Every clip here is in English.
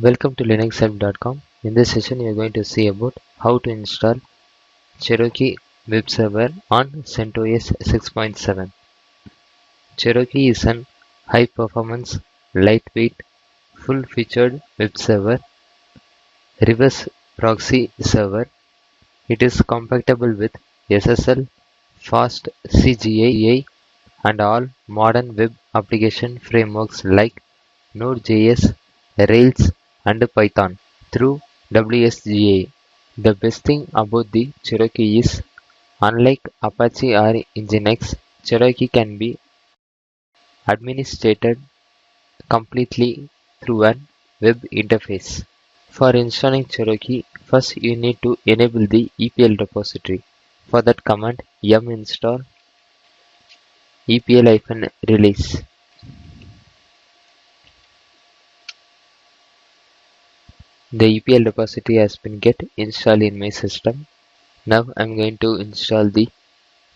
Welcome to linuxhelp.com. In this session, we are going to see about how to install Cherokee web server on CentOS 6.7. Cherokee is an high-performance, lightweight, full-featured web server, reverse proxy server. It is compatible with SSL, fast CGI, and all modern web application frameworks like Node.js, Rails, and Python through WSGA. The best thing about the Cherokee is, unlike Apache or Nginx, Cherokee can be administered completely through a web interface. For installing Cherokee, first you need to enable the EPL repository. For that command, yum install EPL-release. The EPL repository has been get installed in my system. Now I'm going to install the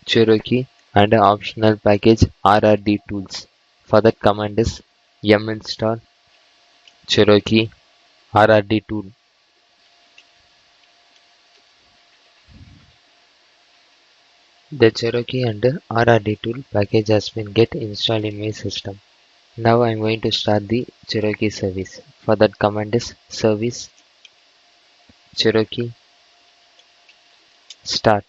Cherokee and an optional package RRD tools. For that command is yum install Cherokee RRD tool. The Cherokee and RRD tool package has been get installed in my system. Now I'm going to start the Cherokee service. For that command is service Cherokee start.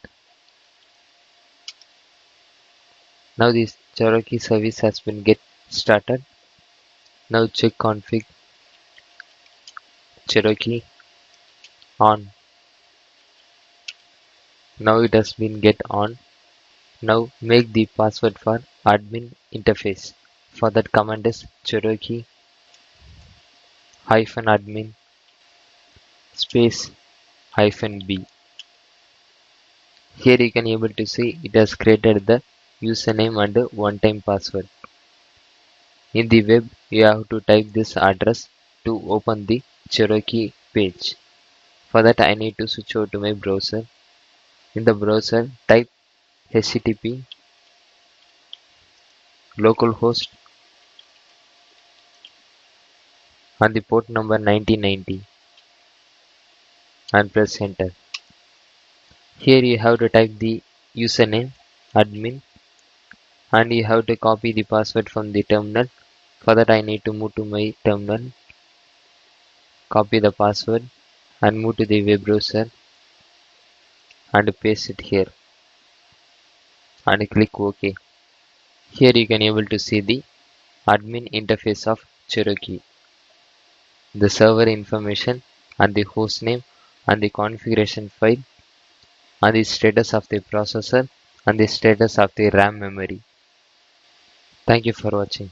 Now this Cherokee service has been get started. Now check config Cherokee on. Now it has been get on. Now make the password for admin interface. For that command is Cherokee -admin space -b. Here you can able to see it has created the username and one-time password. In the web, you have to type this address to open the Cherokee page. For that I need to switch over to my browser. In the browser, type http localhost on the port number 9090 and press enter. Here you have to type the username admin and you have to copy the password from the terminal. For that I need to move to my terminal, copy the password and move to the web browser and paste it here and click OK. Here you can able to see the admin interface of Cherokee, the server information and the host name and the configuration file and the status of the processor and the status of the RAM memory. Thank you for watching.